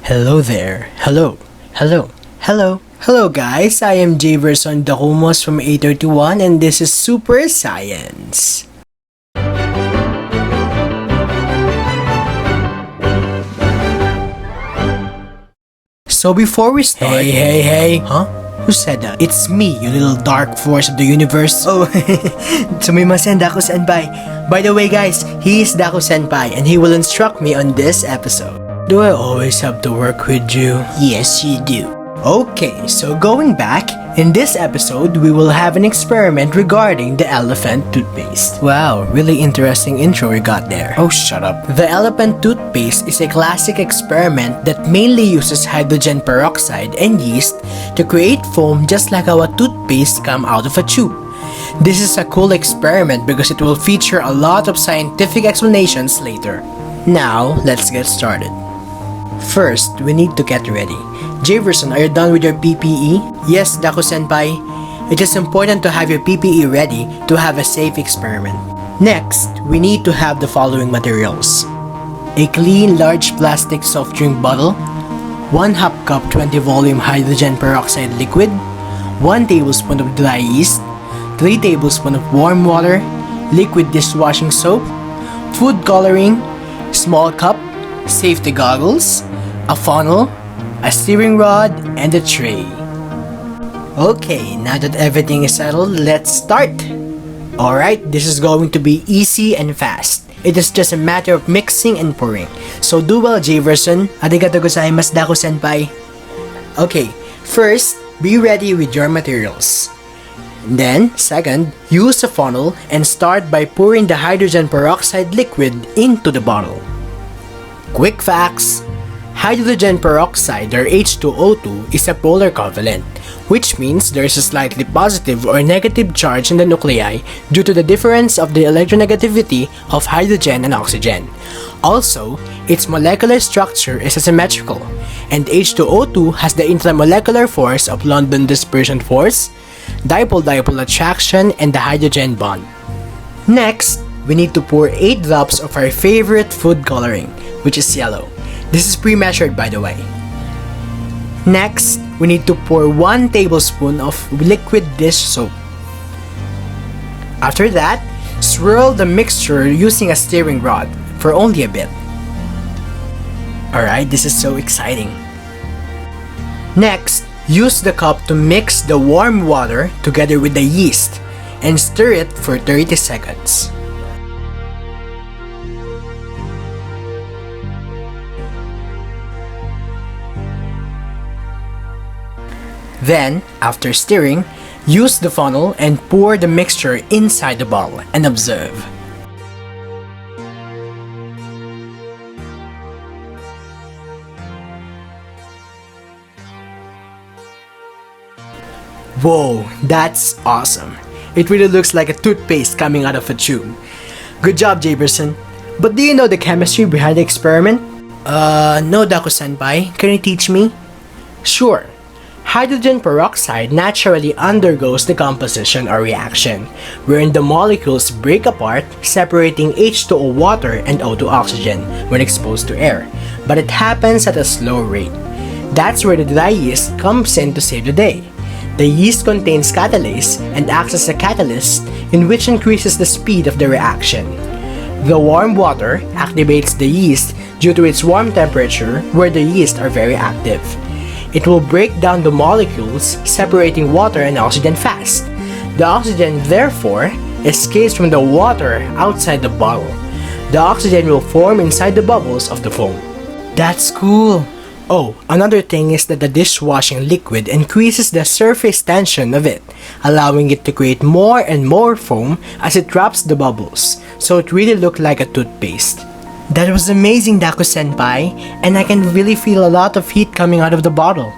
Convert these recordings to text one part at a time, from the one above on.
Hello there. Hello guys, I am Jayverson Dacumos from A31 and this is Super Science. So before we start... Hey. Huh? Who said that? It's me, you little dark force of the universe. Oh, sumimasen Dacu-senpai. By the way guys, he is Dacu-senpai and he will instruct me on this episode. Do I always have to work with you? Yes, you do. Okay, so going back, in this episode, we will have an experiment regarding the elephant toothpaste. Wow, really interesting intro we got there. Oh, shut up. The elephant toothpaste is a classic experiment that mainly uses hydrogen peroxide and yeast to create foam just like how a toothpaste comes out of a tube. This is a cool experiment because it will feature a lot of scientific explanations later. Now, let's get started. First, we need to get ready. Jayverson, are you done with your PPE? Yes, Dacu-senpai. It is important to have your PPE ready to have a safe experiment. Next, we need to have the following materials. A clean large plastic soft drink bottle, 1 half cup 20 volume hydrogen peroxide liquid, 1 tablespoon of dry yeast, 3 tablespoons of warm water, liquid dishwashing soap, food coloring, small cup, safety goggles, a funnel, a steering rod, and a tray. Okay, now that everything is settled, let's start! Alright, this is going to be easy and fast. It is just a matter of mixing and pouring. So do well, Jayverson. Arigatou gozaimasu, Dacu-senpai. Okay, first, be ready with your materials. Then, second, use a funnel and start by pouring the hydrogen peroxide liquid into the bottle. Quick facts! Hydrogen peroxide or H2O2 is a polar covalent, which means there is a slightly positive or negative charge in the nuclei due to the difference of the electronegativity of hydrogen and oxygen. Also, its molecular structure is asymmetrical, and H2O2 has the intramolecular force of London dispersion force, dipole-dipole attraction, and the hydrogen bond. Next, we need to pour 8 drops of our favorite food coloring, which is yellow. This is pre-measured, by the way. Next, we need to pour 1 tablespoon of liquid dish soap. After that, swirl the mixture using a stirring rod for only a bit. Alright, this is so exciting. Next, use the cup to mix the warm water together with the yeast and stir it for 30 seconds. Then, after stirring, use the funnel and pour the mixture inside the bottle and observe. Whoa, that's awesome. It really looks like a toothpaste coming out of a tube. Good job, Jayverson. But do you know the chemistry behind the experiment? No, Dacu-senpai. Can you teach me? Sure. Hydrogen peroxide naturally undergoes decomposition or reaction, wherein the molecules break apart, separating H2O water and O2 oxygen when exposed to air, but it happens at a slow rate. That's where the dry yeast comes in to save the day. The yeast contains catalase and acts as a catalyst in which increases the speed of the reaction. The warm water activates the yeast due to its warm temperature where the yeast are very active. It will break down the molecules, separating water and oxygen fast. The oxygen, therefore, escapes from the water outside the bottle. The oxygen will form inside the bubbles of the foam. That's cool! Oh, another thing is that the dishwashing liquid increases the surface tension of it, allowing it to create more and more foam as it wraps the bubbles, so it really looked like a toothpaste. That was amazing, Dacu-senpai, and I can really feel a lot of heat coming out of the bottle.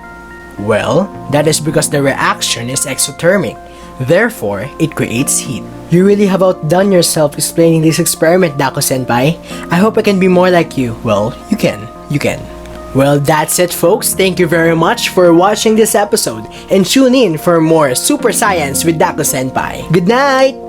Well, that is because the reaction is exothermic. Therefore, it creates heat. You really have outdone yourself explaining this experiment, Dacu-senpai. I hope I can be more like you. Well, you can. Well, that's it, folks. Thank you very much for watching this episode, and tune in for more Super Science with Dacu-senpai. Good night!